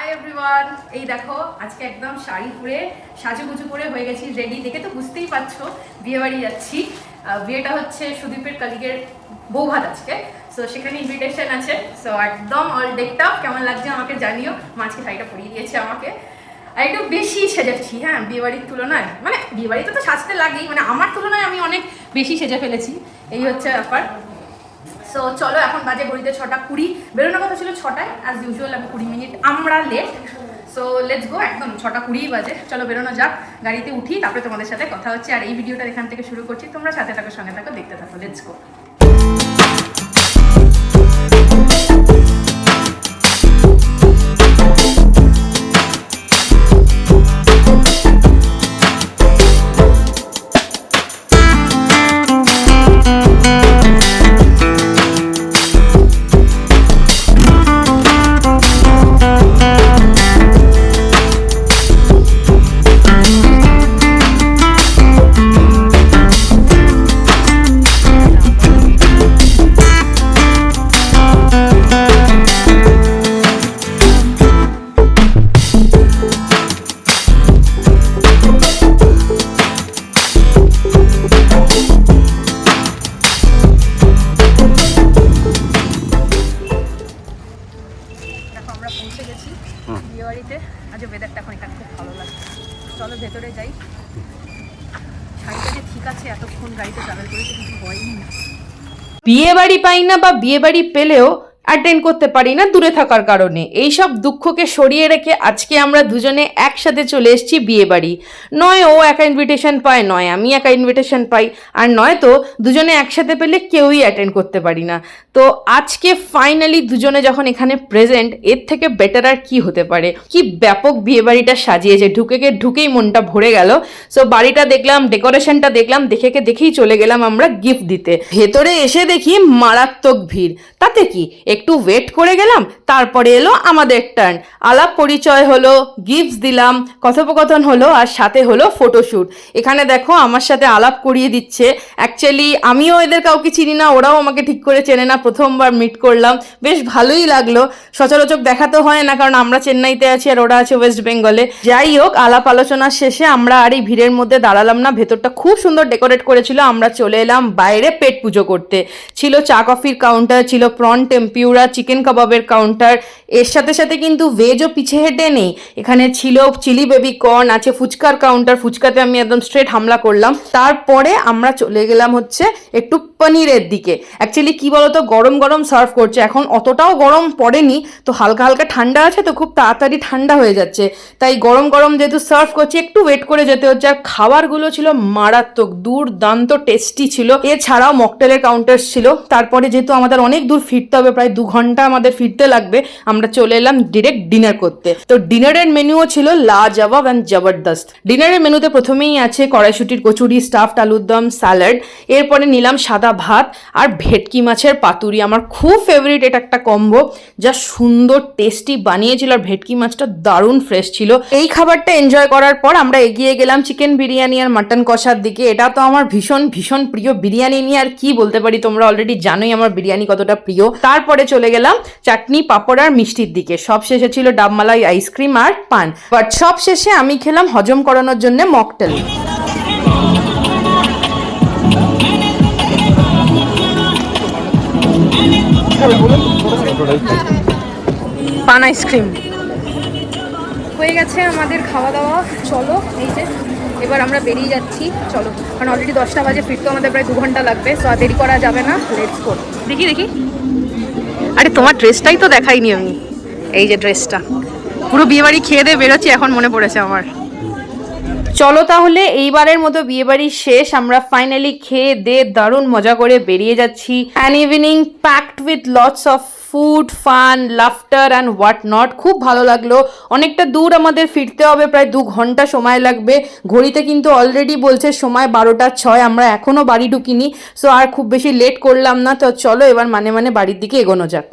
Hi everyone, এই দেখো আজকে একদম শাড়ি পরে সাজুগুজু করে হয়ে গেছি রেডি। দেখে তো বুঝতেই পারছো বিয়ে বাড়ি যাচ্ছি। বিয়েটা হচ্ছে সুদীপের কলিগের বৌভাত আজকে, সো সেখানে ইনভিটেশন আছে। সো একদম অল ডেকড আপ। কেমন লাগছে আমাকে জানিও। মাঝে শাড়িটা পরিয়ে দিয়েছে আমাকে, আর একটু বেশি সেজেছি। হ্যাঁ, বিয়ে বাড়ির তুলনায়, মানে বিয়ে বাড়িতে তো সাজতে লাগেই, মানে আমার তুলনায় আমি অনেক বেশি সেজে ফেলেছি। এই হচ্ছে ব্যাপার। সো চলো, এখন বাজে ঘড়িতে 6:20। বেরোনোর কথা ছিল 6টায়, অ্যাজ ইউজুয়াল আমি 20 মিনিট আমরা লেট। সো লেটস গো, একদম 6:20 বাজে। চলো বেরোনো যাক, গাড়িতে উঠি, তারপরে তোমাদের সাথে কথা হচ্ছে। আর এই ভিডিওটা এখান থেকে শুরু করছি, তোমরা সাথে থাকো, সঙ্গে থাকো, দেখতে থাকো। Let's go. পৌঁছে গেছি বিয়ে বাড়িতে। আজ ওয়েদারটা এখন এখানে খুব ভালো লাগছে। চলো ভেতরে যাই। শাড়িটা যে ঠিক আছে, এতক্ষণ গাড়িতে ট্রাভেল করেছে, কিছু হয়নি না। বিয়ে বাড়ি পাই না বা বিয়ে বাড়ি পেলেও অ্যাটেন্ড করতে পারি না দূরে থাকার কারণে। এই সব দুঃখকে সরিয়ে রেখে আজকে আমরা দুজনে একসাথে চলে এসেছি বিয়ে বাড়ি। নয় ও একা ইনভিটেশন পায়, নয় আমি একা ইনভিটেশন পাই, আর নয় তো দুজনে একসাথে পেলে কেউই অ্যাটেন্ড করতে পারি না। তো আজকে ফাইনালি দুজনে যখন এখানে প্রেজেন্ট, এর থেকে বেটার আর কি হতে পারে। কি ব্যাপক বিয়ে বাড়িটা সাজিয়েছে, ঢুকেই মনটা ভরে গেল। সো বাড়িটা দেখলাম, ডেকোরেশনটা দেখলাম, দেখেই চলে গেলাম আমরা গিফট দিতে। ভেতরে এসে দেখি মারাত্মক ভিড়। তাতে কি, একটু ওয়েট করে গেলাম, তারপরে এলো আমাদের টার্ন। আলাপ পরিচয় হলো, গিফটস দিলাম, কথোপকথন হলো, আর সাথে হলো ফটোশ্যুট। এখানে দেখো আমার সাথে আলাপ করিয়ে দিচ্ছে। অ্যাকচুয়ালি আমিও এদের কাউকে চিনি না, ওরাও আমাকে ঠিক করে চেনে না, প্রথমবার মিট করলাম, বেশ ভালোই লাগলো। সচরাচর দেখা তো হয় না, কারণ আমরা চেন্নাইতে আছি আর ওরা আছে ওয়েস্ট বেঙ্গলে। যাই হোক, আলাপ আলোচনার শেষে আমরা আর এই ভিড়ের মধ্যে দাঁড়ালাম না। ভেতরটা খুব সুন্দর ডেকোরেট করেছিল। আমরা চলে এলাম বাইরে পেট পুজো করতে। ছিল চা কফির কাউন্টার, ছিল প্রন টেম্পিউরা, চিকেন কাবাবের কাউন্টার। এর সাথে সাথে কিন্তু ভেজও পিছে হেঁটে নেই, এখানে ছিল চিলি বেবি কর্ন, আছে ফুচকার কাউন্টার। ফুচকাতে আমি একদম স্ট্রেট হামলা করলাম। তারপরে আমরা চলে গেলাম হচ্ছে একটু পনিরের দিকে। অ্যাকচুয়ালি কি বলতো, গরম গরম সার্ভ করছে, এখন অতটাও গরম পড়েনি, তো হালকা হালকা ঠান্ডা আছে, তো খুব তাড়াতাড়ি ঠান্ডা হয়ে যাচ্ছে। তাই গরম গরম যেহেতু সার্ভ করছি, একটু ওয়েট করে যেতে হচ্ছে। আর খাবারগুলো ছিল মারাত্মক, দুর্দান্ত টেস্টি ছিল। এছাড়াও মকটেলের কাউন্টার ছিল। তারপরে যেহেতু আমাদের অনেক দূর ফিরতে হবে, প্রায় 2 ঘন্টা আমাদের ফিরতে লাগবে, আমরা চলে এলাম ডিরেক্ট ডিনার করতে। তো ডিনারের মেনুও ছিল লাজবাব অ্যান্ড জবরদস্ত। ডিনারের মেনুতে প্রথমেই আছে কড়াইশুটির কচুরি, স্টাফড আলুর দম, স্যালাড। এরপরে নিলাম সাদা ভাত আর ভেটকি মাছের পাতুরি। আমার খুব ফেভারিট এটা একটা কম্বো, যা সুন্দর টেস্টি বানিয়েছিল, আর ভেটকি মাছটা দারুণ ফ্রেশ ছিল। এই খাবারটা এনজয় করার পর আমরা এগিয়ে গেলাম চিকেন বিরিয়ানি আর মাটন কষার দিকে। এটা তো আমার ভীষণ ভীষণ প্রিয়। বিরিয়ানি নিয়ে আর কি বলতে পারি, তোমরা অলরেডি জানোই আমার বিরিয়ানি কতটা প্রিয়। তারপরে চলে গেলাম চাটনি, পাঁপড় আর মিষ্টির দিকে। সব শেষে ছিল ডাবমালাই আইসক্রিম আর পান। বাট সব শেষে আমি খেলাম হজম করানোর জন্য মকটেল। পান আইসক্রিম হয়ে গেছে আমাদের খাওয়া দাওয়া। চলো, এই যে এবার আমরা বেরিয়ে যাচ্ছি। চলো, কারণ অলরেডি 10টা বাজে, ফিরতে আমাদের প্রায় 2 ঘন্টা লাগবে। সো আর দেরি করা যাবে না, লেটস গো। দেখি। আরে তোমার ড্রেসটাই তো দেখাইনি আমি। এই যে ড্রেসটা, পুরো বিয়ে বাড়ি খেয়ে দিয়ে বেরোচ্ছি, এখন মনে পড়েছে আমার। চলো তাহলে, এইবারের মতো বিয়েবাড়ি শেষ। আমরা ফাইনালি খেয়ে দিয়ে দারুণ মজা করে বেরিয়ে যাচ্ছি। An evening packed with lots of food, fun, laughter and what not. খুব ভালো লাগলো। অনেকটা দূর আমাদের ফিরতে হবে, প্রায় 2 ঘন্টা সময় লাগবে। ঘড়িতে কিন্তু অলরেডি বলছে সময় 12টা 6। আমরা এখনও বাড়ি ঢুকিনি, সো আর খুব বেশি লেট করলাম না। তো চলো এবার মানে বাড়ির দিকে এগোনো যাক।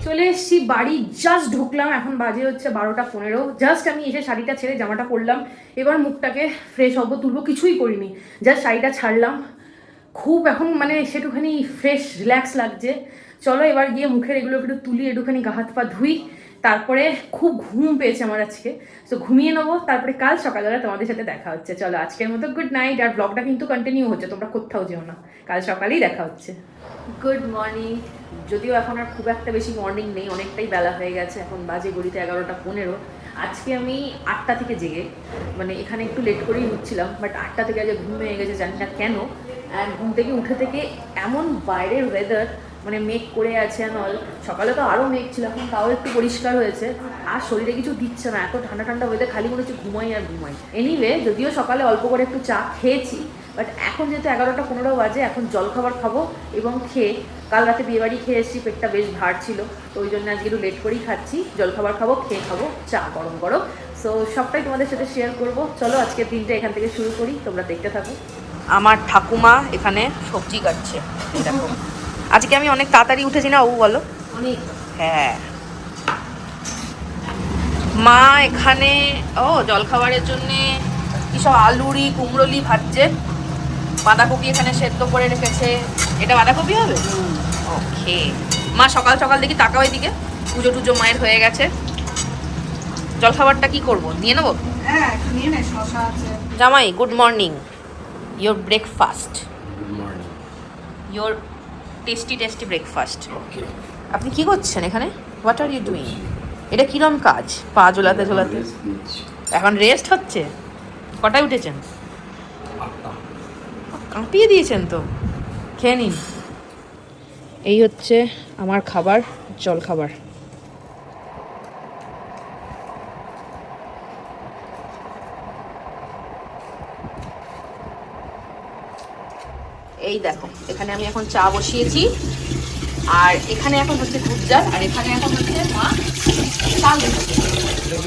চলে এসেছি বাড়ি, জাস্ট ঢুকলাম, এখন বাজে হচ্ছে 12টা 15। জাস্ট আমি এসে শাড়িটা ছেড়ে জামাটা পরলাম। এবার মুখটাকে ফ্রেশ হবো, তুলবো, কিছুই করিনি, জাস্ট শাড়িটা ছাড়লাম। খুব এখন মানে সেটুখানি ফ্রেশ রিল্যাক্স লাগছে। চলো এবার গিয়ে মুখের এগুলো একটু তুলি, একটুখানি গা হাত পা ধুই, তারপরে খুব ঘুম পেয়েছে আমার আজকে, তো ঘুমিয়ে নেবো, তারপরে কাল সকালবেলা তোমাদের সাথে দেখা হচ্ছে। চলো আজকের মতো গুড নাইট। আর ব্লগটা কিন্তু কন্টিনিউ হচ্ছে, তোমরা কোথাও যেও না, কাল সকালেই দেখা হচ্ছে। Good morning. যদিও এখন আর খুব একটা বেশি মর্নিং নেই, অনেকটাই বেলা হয়ে গেছে, এখন বাজে ঘড়িতে 11:15। আজকে আমি 8টা থেকে জেগে, মানে এখানে একটু লেট করেই উঠছিলাম, বাট 8টা থেকে আজকে ঘুম হয়ে গেছে, জানি না কেন। অ্যান্ড ঘুম থেকে উঠে থেকে এমন বাইরের ওয়েদার, মানে মেঘ করে আছে অ্যান্ড অল। সকালে তো আরও মেঘ ছিল, এখন তাও একটু পরিষ্কার হয়েছে, আর শরীরে কিছু দিচ্ছে না, এত ঠান্ডা ঠান্ডা ওয়েদার, খালি মনে হচ্ছে ঘুমাই আর ঘুমাই। এনিওয়ে, যদিও সকালে অল্প করে একটু চা খেয়েছি, বাট এখন যেহেতু 11:15 বাজে, এখন জলখাবার খাবো এবং খেয়ে, কাল রাতে বিয়েবাড়ি খেয়ে এসেছি, পেটটা বেশ ভার ছিল, তো ওই জন্য আজকে একটু লেট করেই খাচ্ছি। জলখাবার খাবো, খেয়ে খাবো চা গরম গরম। সো সবটাই তোমাদের সাথে শেয়ার করবো। চলো আজকের দিনটা এখান থেকে শুরু করি, তোমরা দেখতে থাকো। আমার ঠাকুমা এখানে সবজি কাটছে, দেখো। আজকে আমি অনেক তাড়াতাড়ি উঠেছি না, ও বলো? অনেক। হ্যাঁ, মা এখানে জলখাবারের জন্যে কি সব আলুরি কুমড়োলি ভাজছে, বাঁধাকপি এখানে সেদ্ধ করে রেখেছে। এটা বাঁধাকপি হবে? ওকে। মা সকাল সকাল দেখি তাকাও এদিকে, পুজো টুজো মায়ের হয়ে গেছে। জলখাবারটা কি করব, নিয়ে নেবো? হ্যাঁ, একটু নিয়ে নে, শসা আছে। জামাই, good morning. Your breakfast, Good morning. Your tasty tasty breakfast. Okay. আপনি কি করছেন এখানে? What are you doing? এটা কিরম কাজ, পা ঝোলাতে ঝোলাতে? Rest নিচ্ছি। এখন রেস্ট হচ্ছে? কটায় উঠেছেন? 8টা। কাঁপিয়ে দিয়েছেন তো, খেয়ে নিন। এই হচ্ছে আমার খাবার, জল খাবার। এই দেখো, এখানে আমি এখন চা বসিয়েছি, আর এখানে এখন হচ্ছে দুধ জাল, আর এখানে এখন হচ্ছে মা চাল দিচ্ছে।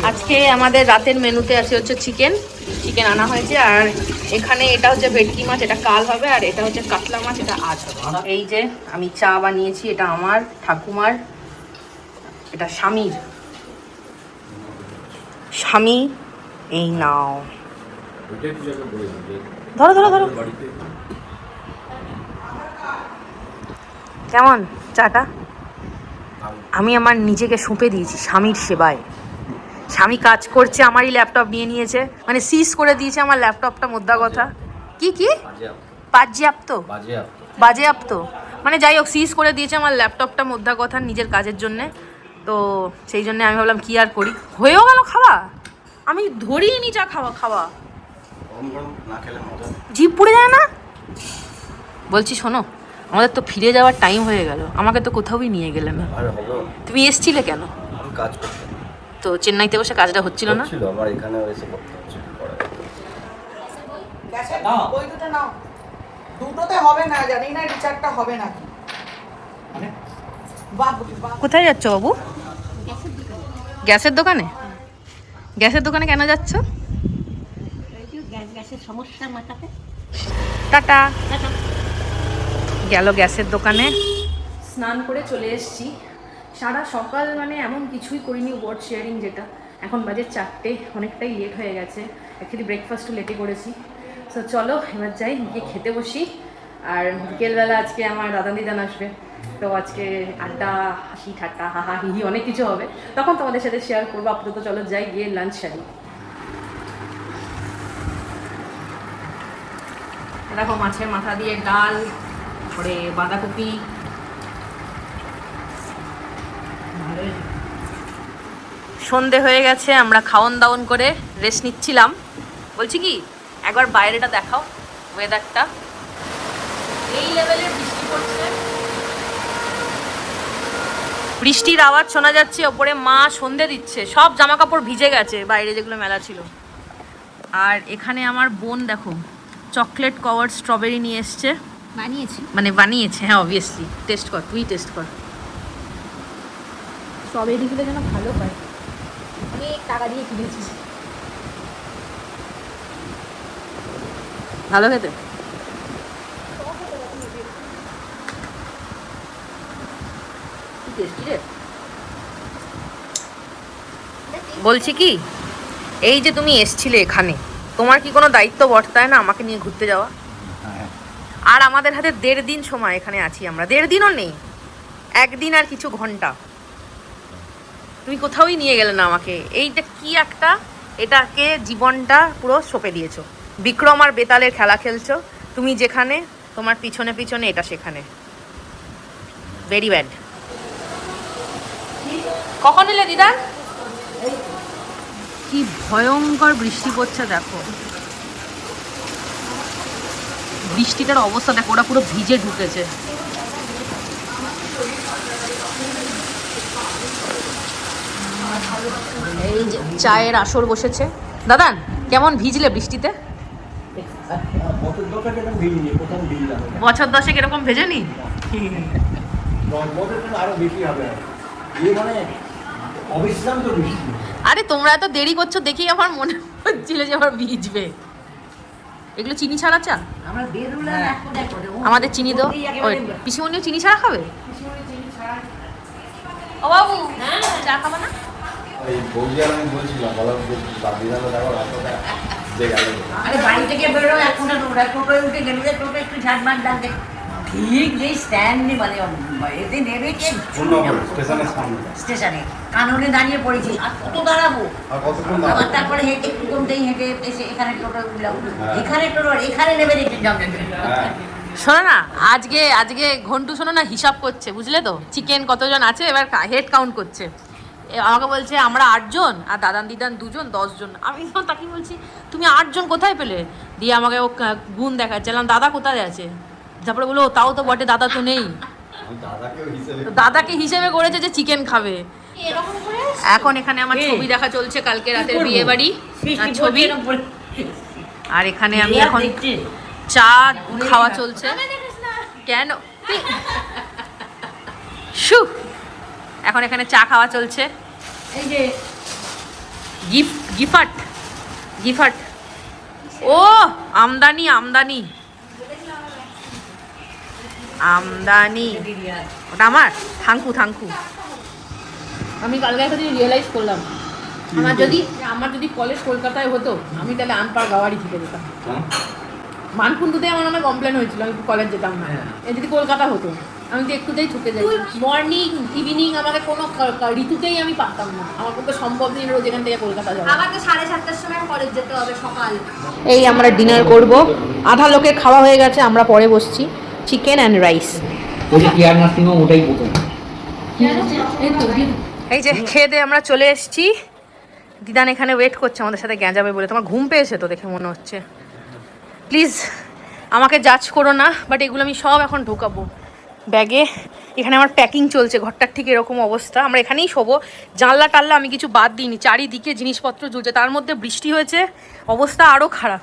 আজকে আমাদের রাতের মেনুতে আছে হচ্ছে চিকেন আনা হয়েছে, আর এখানে এটা হচ্ছে ভেটকি মাছ, এটা কাল হবে, আর এটা হচ্ছে কাতলা মাছ, এটা আজ হবে। এই যে আমি চা বানিয়েছি, এটা আমার ঠাকুমার, এটা স্বামী। এই নাও, ওইটাই পূজাকে বলে দিই। ধরো ধরো ধরো। বাড়িতে কেমন চাটা? আমি আমার নিজেকে সঁপে দিয়েছি স্বামীর সেবায়। স্বামী কাজ করছে, আমারই ল্যাপটপ নিয়ে নিয়েছে, মানে সিজ করে দিয়েছে আমার ল্যাপটপটা, মোদ্দা কথা। কি বাজেয়াপ্ত, মানে যাই হোক, সিজ করে দিয়েছে আমার ল্যাপটপটা, মোদ্দা কথা, নিজের কাজের জন্যে। তো সেই জন্য আমি ভাবলাম কি আর করি, হয়েও গেল খাওয়া। আমি ধরিয়ে নি চা খাওয়া গরম গরম না খেলে মজা নেই। জিভ পুড়ে যায় না? বলছি শোনো, আমাদের তো ফিরে যাওয়ার টাইম হয়ে গেল, আমাকে তো কোথাওই নিয়ে গেলে না। আরে হলো, তুমি এসছিলে কেন? আমি কাজ করতাম। তো চেন্নাইতে বসে কাজটা হচ্ছিল না? ছিল আমার এখানে এসে করতে হচ্ছে, কি করা যাবে। গ্যাসের ওই দুটো নাও। দুটোতে হবে না, জানি না রিচার্জটা হবে নাকি। বাহ বাহ। কোথায় যাচ্ছ বাবু? গ্যাসের দোকানে? গ্যাসের দোকানে কেন যাচ্ছ? গ্যাসের সমস্যা মাথাতে। টাটা। গেল গ্যাসের দোকানে। স্নান করে চলে এসেছি। সারা সকাল মানে এমন কিছুই করিনি, ওয়ার্ড শেয়ারিং যেটা। এখন বাজে 4টে, অনেকটাই লেট হয়ে গেছে, অ্যাকচুয়ালি ব্রেকফাস্টও লেটে করেছি। সো চলো এবার যাই, গিয়ে খেতে বসি। আর বিকেলবেলা আজকে আমার দাদা দিদান আসবে, তো আজকে আড্ডা, হাসি ঠাট্টা, হাহা হিহি অনেক কিছু হবে, তখন তোমাদের সাথে শেয়ার করবো। আপাতত চলো যাই, গিয়ে লাঞ্চ সারি। দেখো মাছের মাথা দিয়ে ডাল, পরে বাঁধাকপি। সন্ধে হয়ে গেছে, আমরা খাওন দাওন করে রেস্ট নিচ্ছিলাম। বলছি কি, একবার বাইরেটা দেখাও, ওয়েদারটা। এই লেভেলের বৃষ্টি পড়ছে, বৃষ্টির আওয়াজ শোনা যাচ্ছে। ওপরে মা সন্ধে দিচ্ছে, সব জামা কাপড় ভিজে গেছে বাইরে যেগুলো মেলা ছিল। আর এখানে আমার বোন দেখো চকলেট কভার স্ট্রবেরি নিয়ে এসছে, বানিয়েছে। হ্যাঁ অবভিয়াসলি, টেস্ট কর, তুই টেস্ট কর। স্ট্রবেরিগুলো যেন ভালো হয়, অনেক টাকা দিয়ে কিনেছি। ভালো খেতে? বলছি কি, এই যে তুমি এসছিলে এখানে, তোমার কি কোনো দায়িত্ব বর্তায় না আমাকে নিয়ে ঘুরতে যাওয়া? হ্যাঁ, আর আমাদের হাতে 1.5 দিন সময় এখানে আছি আমরা, 1.5 দিনও নেই, 1 দিন আর কিছু ঘন্টা। তুমি কোথাওই নিয়ে গেলে না আমাকে। এইটা কি একটা, এটাকে জীবনটা পুরো সঁপে দিয়েছো। বিক্রম আর বেতালের খেলা খেলছো, তুমি যেখানে তোমার পিছনে পিছনে এটা সেখানে। Very bad. কখন এলে দিদা? কি ভয়ঙ্কর বৃষ্টি পড়ছে দেখো, বৃষ্টিটার অবস্থা দেখো, ওরা পুরো ভিজে ঢুকেছে। এই যে চায়ের আসর বসেছে। দাদান কেমন ভিজলে বৃষ্টিতে? বছর দশেক এরকম ভেজেনি? আরে তোমরা এত দেরি করছো দেখি আমার মনে হচ্ছিল যে আমার ভিজবে। এগুলো চিনি ছাড়া চা? আমাদের চিনি দাও। পিসিমণিও চিনি ছাড়া খাবে? ও বাবু চা খাবো না? আরে বাড়ি থেকে বেরো এখন টোটোয় উঠে গেলে টোটো একটু ঝাঁটমাট ডাকবে ঠিক যেই স্ট্যান্ড মানে এতে নেবে কে স্টেশনে কাননে দাঁড়িয়ে পড়েছি আর কত দাঁড়াবো, আবার তারপরে হেঁটে একটু কমতেই হেঁটে এসে এখানে টোটো উঠলাম, এখানে টোটো এখানে নেবে দেখতে জমজম। শোনো না, আজকে ঘন্টু শোনো না হিসাব করছে, বুঝলে তো? চিকেন কতজন আছে এবার হেড কাউন্ট করছে। আমাকে বলছে আমরা 8 জন আর দাদান দিদান 2 জন, 10 জন। আমি তো তাকে বলছি তুমি 8 জন কোথায় পেলে? দিয়ে আমাকে ও গুণ দেখাচ্ছিলাম, দাদা কোথায় আছে? তারপরে বলো তাও তো বটে, দাদা তো নেই। দাদাকে হিসেবে করেছে যে চিকেন খাবে। এখন এখানে আমার ছবি দেখা চলছে, কালকে রাতের বিয়ে বাড়ি ছবি। আর এখানে আমি এখন চা খাওয়া চলছে। কেন? এখন এখানে চা খাওয়া চলছে। এই যে গিফট। ও আমদানি ওটা আমার থাঙ্কু। আমি কালকে একটা রিয়েলাইজ করলাম, আমার যদি কলেজ কলকাতায় হতো আমি তাহলে আনপার গাওয়ারি থেকে যেতাম। মানকুণ্ডুতে আমার নামে কমপ্লেন হয়েছিল, আমি কলেজ যেতাম না। যদি কলকাতা হতো আমি তো একটুতেই ঠুকে যাই। মর্নিং ইভিনিং আমাকে কোনো ঋতুতেই আমি পারতাম না, আমার পক্ষে সম্ভব নেই রোজ এখান থেকে কলকাতা যাওয়া। আমাকে 7:30টার সময় কলেজ যেতে হবে সকাল। এই আমরা ডিনার করব, আধা লোকের খাওয়া হয়ে গেছে, আমরা পরে বসছি। Chicken and rice. এই যে খেয়ে দিয়ে আমরা চলে এসেছি। দিদান এখানে ওয়েট করছে আমাদের সাথে গ্যাঁজাবে বলে। তোমার ঘুম পেয়েছে তো দেখে মনে হচ্ছে। প্লিজ আমাকে জাজ করো না, বাট এগুলো আমি সব এখন ঢোকাবো ব্যাগে। এখানে আমার প্যাকিং চলছে, ঘরটার ঠিক এরকম অবস্থা। আমরা এখানেই শোবো, জানলা টাল্লা আমি কিছু বাদ দিইনি, চারিদিকে জিনিসপত্র ঝুলছে। তার মধ্যে বৃষ্টি হয়েছে, অবস্থা আরও খারাপ।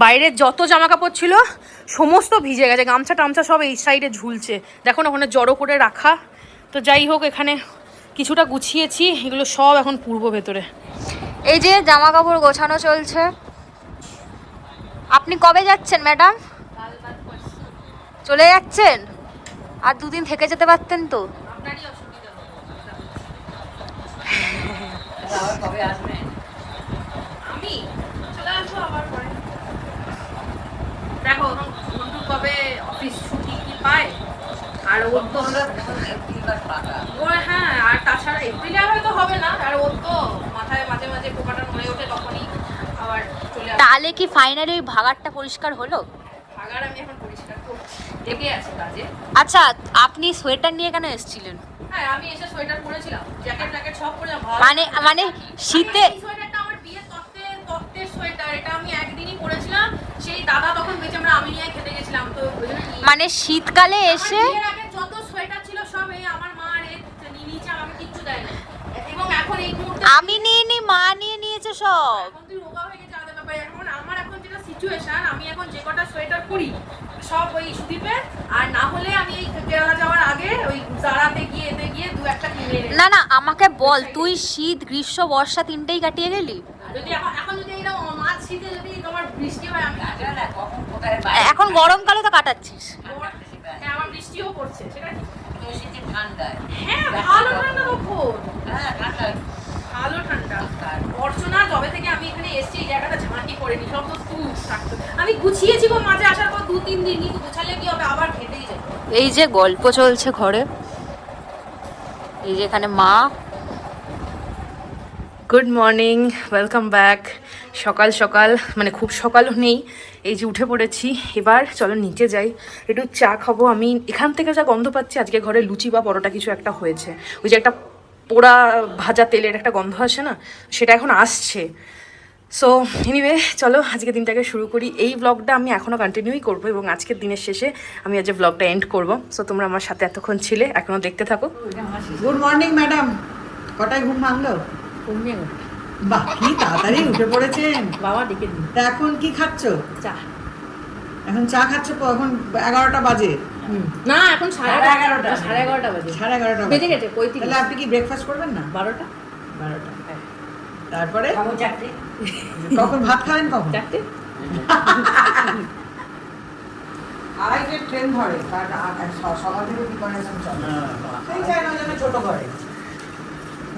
বাইরের যত জামা কাপড় ছিল সমস্ত ভিজে গেছে, গামছা টামছা সব এই সাইডে ঝুলছে, দেখো না ওখানে জড়ো করে রাখা। তো যাই হোক, এখানে কিছুটা গুছিয়েছি, এগুলো সব এখন পূর্ব ভেতরে। এই যে জামা কাপড় গোছানো চলছে। আপনি কবে যাচ্ছেন ম্যাডাম? চলে যাচ্ছেন? আর 2 দিন থেকে যেতে পারতেন তো। কবে আসবেন? আমি চলে আসবো আবার পরে। দেখো ঘন্টু কবে অফিস ছুটি কি পায়, আর ওর তো হ্যাঁ, আর তাছাড়া এপ্রিলে হয়তো হবে না, আর ওর তো মাথায় মাঝে মাঝে পোকাটা নড়ে ওঠে, তখনই আবার চলে আসে। তাহলে কি ফাইনালি ওই ভাগাড়টা পরিষ্কার হলো? ভাগাড় আমি এখন পরিষ্কার করছি, লেগে আছে কাজে। আচ্ছা, আপনি সোয়েটার নিয়ে কেন এসেছিলেন? হ্যাঁ, আমি এসে সোয়েটার পরেছিলাম, জ্যাকেট সব পরেছিলাম। মানে শীতে সোয়েটারটা আমার বিয়ের তত্ত্বের সোয়েটার, এটা আমি একদিনই পরেছিলাম। সেই দাদা তখন বেঁচে আমরা আমিনিয়ায় খেতে গেছিলাম, তো মানে শীতকালে এসে যত সোয়েটার ছিল সব এই আমার মা নিয়েছে, আমি কিচ্ছু দেয় না। এবং এখন এই মুহূর্তে আমি নিয়ে নি, মা নিয়ে নিয়েছে সব। এখন তুই রোগা হয়ে গেছে আলাদা ব্যাপার। এখন আমার এখন যেটা সিচুয়েশন, আমি এখন যে কটা সোয়েটার পরি সব ওই সুদীপের, আর না হলে আমি এই কেরালা যাওয়ার আগে ওই জারাতে গিয়ে 2-1টা কিনে এনেছি। না মাকে বল, তুই শীত গ্রীষ্ম বর্ষা 3টেই কাটিয়ে গেলি। যদি এখন যদি এইরকম মাঝ শীতে যদি তোমার বৃষ্টি হয়, আমি কখন কোথায় এখন গরমকালে তো কাটাচ্ছিস। হ্যাঁ, আমার বৃষ্টিও পড়ছে, সেটা শীতে ঠান্ডায়? হ্যাঁ, ভালো ঠান্ডা তখন, হ্যাঁ ঠান্ডা, ভালো ঠান্ডা। অর্চনা যবে থেকে আমি এখানে এসেছি এই জায়গাটা ঝাঁটি করেনি, সব তো থাকতো। আমি গুছিয়েছি গো মাঝে আসার পর 2-3 দিন, কিন্তু গুছালে কি হবে, আবার ঘেটেই যাবে। এই যে গল্প চলছে ঘরে, এই যে এখানে মা গুড মর্নিং, ওয়েলকাম ব্যাক। সকাল সকাল মানে খুব সকালও নেই, এই যে উঠে পড়েছি। এবার চলো নিচে যাই, একটু চা খাবো। আমি এখান থেকে যা গন্ধ পাচ্ছি আজকে ঘরে লুচি বা পরোটা কিছু একটা হয়েছে। ওই যে একটা পোড়া ভাজা তেলের একটা গন্ধ আসে না, সেটা এখন আসছে। সো এনিওয়ে চলো আজকে দিনটাকে শুরু করি। এই ব্লগটা আমি এখনও কন্টিনিউই করবো এবং আজকের দিনের শেষে আমি আজ ব্লগটা এন্ড করবো। সো তোমরা আমার সাথে এতক্ষণ ছিলে, এখনও দেখতে থাকো। গুড মর্নিং ম্যাডাম, কটায় ঘুম ভাঙলো? বাহ, কি তাড়াতাড়ি উঠে পড়েছেন। বাবা ডেকে দিন। তা এখন কি খাচ্ছ? চা। এখন চা খাচ্ছ? এখন 11টা বাজে। না, এখন 11:30। 11:30 বাজে। 11:30 বেজে গেছে 35। তাহলে আপনি কি ব্রেকফাস্ট করবেন না? 12টা। 12টা। তারপরে খাবো 4টে। কখন ভাত খাবেন? কখন? 4টে। আড়াইটের ট্রেন ধরে, কারণ সমাজের প্রিপারেশন চলে। সেই জায়গা যেন ছোট ঘরে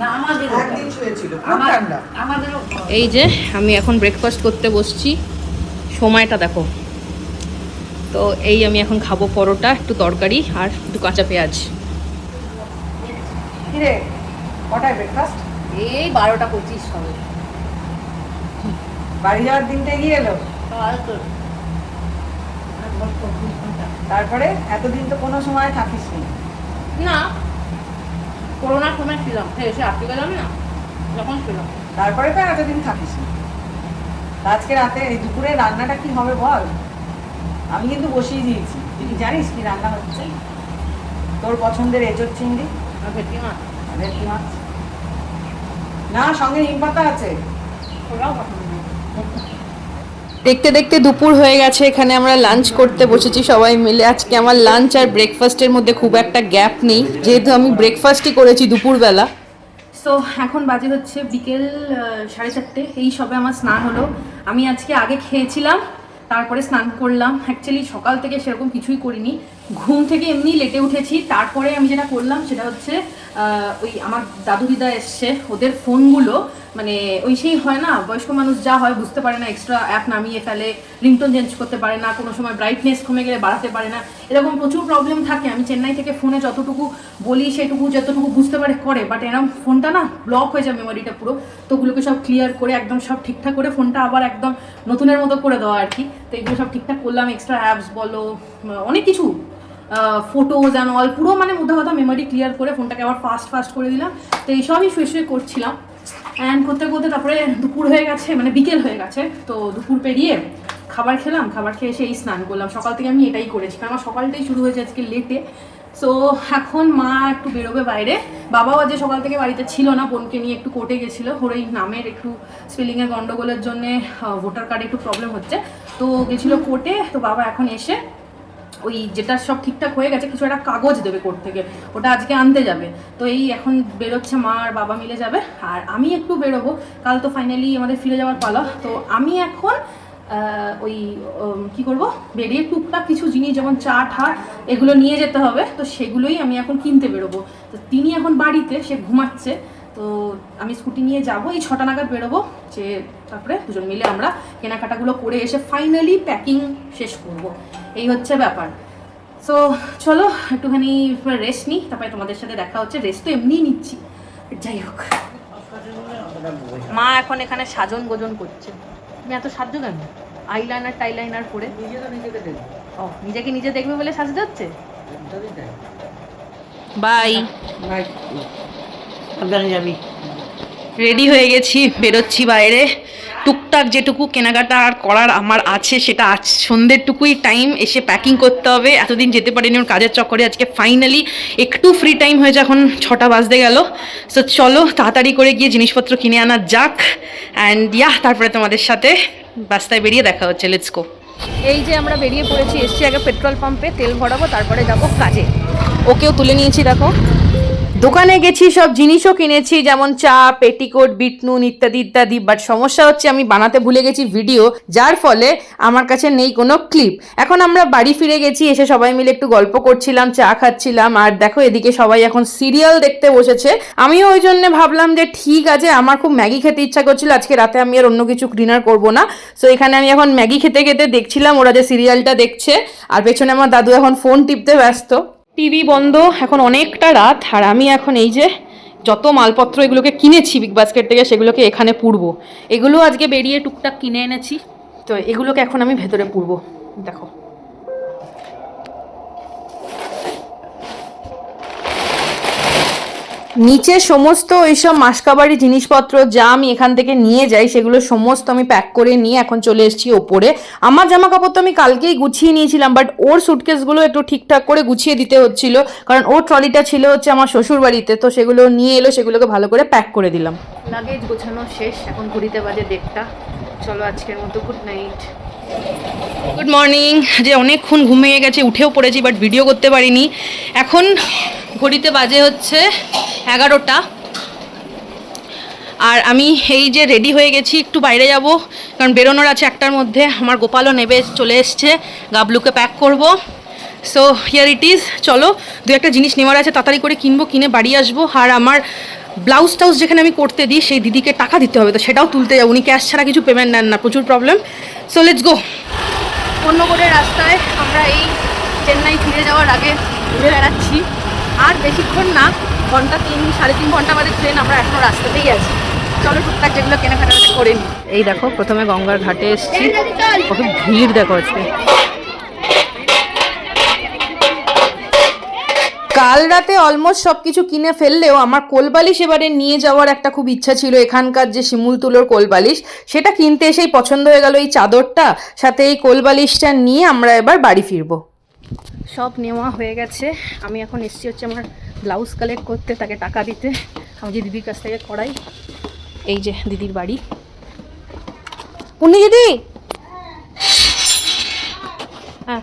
না আমাদের একদিন শুয়েছিল, খুব ঠান্ডা। আমাদেরও এই যে আমি এখন ব্রেকফাস্ট করতে বসছি, সময়টা দেখো। তো এই আমি এখন খাবো পরোটা, একটু তরকারি আর একটু কাঁচা পেঁয়াজ। কিরে, কটায় ব্রেকফাস্ট? এই 12:25 হবে। বাড়ি যাওয়ার দিনটা এগিয়ে এলো। তারপরে এতদিন তো কোনো সময় থাকিস নি। না, করোনার সময় ছিলাম, এসে আটকে গেলাম না, যখন ছিলাম। তারপরে তো এতদিন থাকিস নি। আজকে রাতে এই দুপুরে রান্নাটা কি হবে বল? আমি কিন্তু বসিয়ে দিয়েছি। তুই কি জানিস কি রান্না হচ্ছে? তোর পছন্দের এঁচোড় চিংড়ি আর ভেটকি মাছ, আর ভেটকি মাছ। না, সঙ্গে নিম পাতা আছে। ওরাও পছন্দ নেই। দেখতে দেখতে দুপুর হয়ে গেছে, এখানে আমরা লাঞ্চ করতে বসেছি সবাই মিলে। আজকে আমার লাঞ্চ আর ব্রেকফাস্টের মধ্যে খুব একটা গ্যাপ নেই, যেহেতু আমি ব্রেকফাস্টই করেছি দুপুরবেলা। সো এখন বাজে হচ্ছে বিকেল 4:30। এই সবে আমার স্নান হলো। আমি আজকে আগে খেয়েছিলাম, তারপরে স্নান করলাম। অ্যাকচুয়ালি সকাল থেকে সেরকম কিছুই করিনি, ঘুম থেকে এমনি লেটে উঠেছি। তারপরে আমি যেটা করলাম সেটা হচ্ছে ওই আমার দাদু দিদা এসছে, ওদের ফোনগুলো মানে ওই সেই হয় না, বয়স্ক মানুষ যা হয় বুঝতে পারে না, এক্সট্রা অ্যাপ নামিয়ে ফেলে, রিংটোন চেঞ্জ করতে পারে না, কোনো সময় ব্রাইটনেস কমে গেলে বাড়াতে পারে না, এরকম প্রচুর প্রবলেম থাকে। আমি চেন্নাই থেকে ফোনে যতটুকু বলি সেটুকু যতটুকু বুঝতে পারে করে, বাট এরকম ফোনটা না ব্লক হয়ে যায়, মেমোরিটা পুরো। তো ওগুলোকে সব ক্লিয়ার করে একদম সব ঠিকঠাক করে ফোনটা আবার একদম নতুনের মতো করে দেওয়া আর কি। তো এগুলো সব ঠিকঠাক করলাম, এক্সট্রা অ্যাপস বলো, অনেক কিছু, ফটোজ অ্যান্ড অল, পুরো মানে মধ্যে কথা মেমোরি ক্লিয়ার করে ফোনটাকে আবার ফাস্ট করে দিলাম। তো এইসবই শুয়ে শুয়ে করছিলাম। অ্যান্ড করতে করতে তারপরে দুপুর হয়ে গেছে, মানে বিকেল হয়ে গেছে। তো দুপুর পেরিয়ে খাবার খেলাম, খাবার খেয়ে এসে এই স্নান করলাম। সকাল থেকে আমি এটাই করেছি, কারণ আমার সকালটাই শুরু হয়েছে আজকে লেটে। সো এখন মা একটু বেরোবে বাইরে, বাবাও আজ সকাল থেকে বাড়িতে ছিল না, বোনকে নিয়ে একটু কোর্টে গেছিলো। ওর এই নামের একটু স্পেলিংয়ের গন্ডগোলের জন্যে ভোটার কার্ডে একটু প্রবলেম হচ্ছে, তো গেছিলো কোর্টে। তো বাবা এখন এসে ওই যেটা সব ঠিকঠাক হয়ে গেছে, কিছু একটা কাগজ দেবে কোর্ট থেকে, ওটা আজকে আনতে যাবে। তো এই এখন বেরোচ্ছে, মা আর বাবা মিলে যাবে, আর আমি একটু বেরোবো। কাল তো ফাইনালি আমাদের ফিরে যাওয়ার পালা। তো আমি এখন ওই কী করবো, বেরিয়ে টুকটাক কিছু জিনিস যেমন চা ঠা এগুলো নিয়ে যেতে হবে, তো সেগুলোই আমি এখন কিনতে বেরোবো। তো তিনি এখন বাড়িতে, সে ঘুমাচ্ছে। তো আমি স্কুটি নিয়ে যাব, এই 6টা নাগাদ বেরোবো, যে তারপরে দুজন মিলে আমরা কেনাকাটাগুলো করে এসে ফাইনালি প্যাকিং শেষ করব। এই হচ্ছে ব্যাপার। সো চলো একটুখানি রেস্ট নিই, তারপরে তোমাদের সাথে দেখা হচ্ছে। রেস্ট তো এমনিই নিচ্ছি, যাই হোক। মা এখন এখানে সাজন গোজন করছে। তুমি এত সাজছো কেন? আইলাইনার টাইলাইনার পরে ও নিজেকে নিজে দেখবে বলে সাজতে হচ্ছে। বাই। যাবি রেডি হয়ে গেছি, বেরোচ্ছি বাইরে। টুকটাক যেটুকু কেনাকাটা আর করার আমার আছে সেটা আজ সন্ধ্যেরটুকুই টাইম, এসে প্যাকিং করতে হবে। এতদিন যেতে পারিনি ওর কাজের চক্করে, আজকে ফাইনালি একটু ফ্রি টাইম হয়েছে, এখন 6টা বাজতে গেল। সো চলো তাড়াতাড়ি করে গিয়ে জিনিসপত্র কিনে আনা যাক। অ্যান্ড তারপরে তোমাদের সাথে রাস্তায় বেরিয়ে দেখা হচ্ছে। Let's go. এই যে আমরা বেরিয়ে পড়েছি, এসছি আগে পেট্রোল পাম্পে, তেল ভরাবো, তারপরে যাবো কাজে। ওকেও তুলে নিয়েছি, দেখো। দোকানে গেছি, সব জিনিসও কিনেছি, যেমন চা, পেটিকোট, বিট নুন ইত্যাদি ইত্যাদি। বাট সমস্যা হচ্ছে আমি বানাতে ভুলে গেছি ভিডিও, যার ফলে আমার কাছে নেই কোনো ক্লিপ। এখন আমরা বাড়ি ফিরে গেছি, এসে সবাই মিলে একটু গল্প করছিলাম, চা খাচ্ছিলাম। আর দেখো এদিকে সবাই এখন সিরিয়াল দেখতে বসেছে। আমিও ওই জন্য ভাবলাম যে ঠিক আছে, আমার খুব ম্যাগি খেতে ইচ্ছা করছিল, আজকে রাতে আমি আর অন্য কিছু ডিনার করবো না। সো এখানে আমি এখন ম্যাগি খেতে খেতে দেখছিলাম ওরা যে সিরিয়ালটা দেখছে, আর পেছনে আমার দাদু এখন ফোন টিপতে ব্যস্ত। টিভি বন্ধ, এখন অনেকটা রাত। আর আমি এখন এই যে যত মালপত্র এগুলোকে কিনেছি বিগ বাস্কেট থেকে সেগুলোকে এখানে পুরবো। এগুলো আজকে বেরিয়ে টুকটাক কিনে এনেছি, তো এগুলোকে এখন আমি ভেতরে পুরবো। দেখো নিচে সমস্ত এইসব মাসকাবারি জিনিসপত্র যা আমি এখান থেকে নিয়ে যাই সেগুলো সমস্ত আমি প্যাক করে নিয়ে এখন চলে এসেছি ওপরে। আমার জামা কাপড় তো আমি কালকেই গুছিয়ে নিয়েছিলাম, বাট ওর সুটকেসগুলো একটু ঠিকঠাক করে গুছিয়ে দিতে হচ্ছিল, কারণ ওর ট্রলিটা ছিল হচ্ছে আমার শ্বশুর বাড়িতে, তো সেগুলো নিয়ে এলো, সেগুলোকে ভালো করে প্যাক করে দিলাম। লাগেজ গোছানো শেষ, এখন ঘড়িতে বাজে 1:30। চলো আজকের মতো গুড নাইট। Good morning. যে অনেকক্ষণ ঘুমিয়ে গেছে, উঠেও পড়েছি, বাট ভিডিও করতে পারিনি। এখন ঘড়িতে বাজে হচ্ছে 11টা, আর আমি এই যে রেডি হয়ে গেছি, একটু বাইরে যাব, কারণ বেরোনোর আছে 1টার মধ্যে। আমার গোপালও নেবে চলে এসছে, গাবলুকে প্যাক করব। So here it is. চলো, দু একটা জিনিস নেওয়ার আছে, তাড়াতাড়ি করে কিনবো, কিনে বাড়ি আসবো। আর আমার ব্লাউজ টাউজ যেখানে আমি করতে দিই সেই দিদিকে টাকা দিতে হবে, তো সেটাও তুলতে যাবো। উনি ক্যাশ ছাড়া কিছু পেমেন্ট নেন না, প্রচুর প্রবলেম। So let's go. অন্যগড়ের রাস্তায় আমরা এই চেন্নাই ফিরে যাওয়ার আগে ঘুরে বেড়াচ্ছি, আর বেশিক্ষণ না, ঘন্টা 3-3.5 ঘন্টা বাদে ট্রেন, আমরা এখনো রাস্তাতেই আছি। চলো টুকটাক যেগুলো কেনাকাটা করে নিই। এই দেখো, প্রথমে গঙ্গার ঘাটে এসেছি, কত ভিড় দেখো আজকে। কাল রাতে অলমোস্ট সব কিছু কিনে ফেললেও আমার কোলবালিশ এবারে নিয়ে যাওয়ার একটা খুব ইচ্ছা ছিল। এখানকার যে শিমুল তুলোর কোলবালিশ, সেটা কিনতে এসেই পছন্দ হয়ে গেল এই চাদরটা, সাথে এই কোলবালিশটা নিয়ে আমরা এবার বাড়ি ফিরবো। সব নেওয়া হয়ে গেছে, আমি এখন এসেছি হচ্ছে আমার ব্লাউজ কালেক্ট করতে, তাকে টাকা দিতে। আমি যে দিদির কাছ থেকে করাই, এই যে দিদির বাড়ি। পুনি দিদি, হ্যাঁ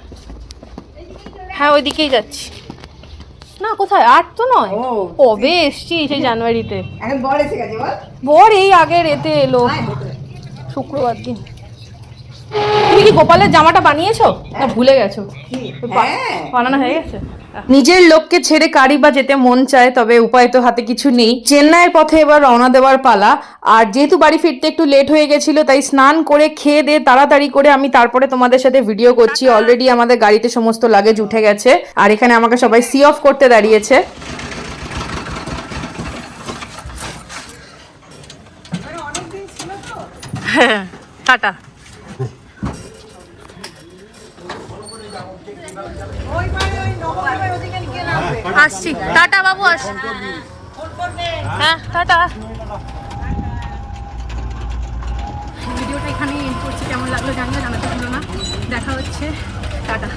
হ্যাঁ ওইদিকেই যাচ্ছি। না কোথায়, 8 তো নয়, কবে এসছি, সেই জানুয়ারিতে। এখন বর এসে গেছে বল। বর এই আগের এতে এলো, শুক্রবার দিন। তুমি কি গোপালের জামাটা বানিয়েছো না ভুলে গেছো? বানানো হয়ে গেছে। নিজের লোককে ছেড়ে কারি বা যেতে মন চায়, তবে উপায় তো হাতে কিছু নেই। চেন্নাইয়ের পথে এবার রওনা দেওয়ার পালা। আর যেহেতু বাড়ি ফিরতে একটু লেট হয়ে গেছিল, তাই স্নান করে খেয়ে দিয়ে তাড়াতাড়ি করে আমি তারপরে তোমাদের সাথে ভিডিও করছি। অলরেডি আমাদের গাড়িতে সমস্ত লাগেজ উঠে গেছে, আর এখানে আমাকে সবাই সি অফ করতে দাঁড়িয়েছে। হ্যাঁ, টাটা। আসছি, টাটা বাবু, আসছি। হ্যাঁ টাটা। ভিডিওটা এখানেই এন্ড করছি। কেমন লাগলো জানিও, জানাতে ভুলো না। দেখা হচ্ছে, টাটা।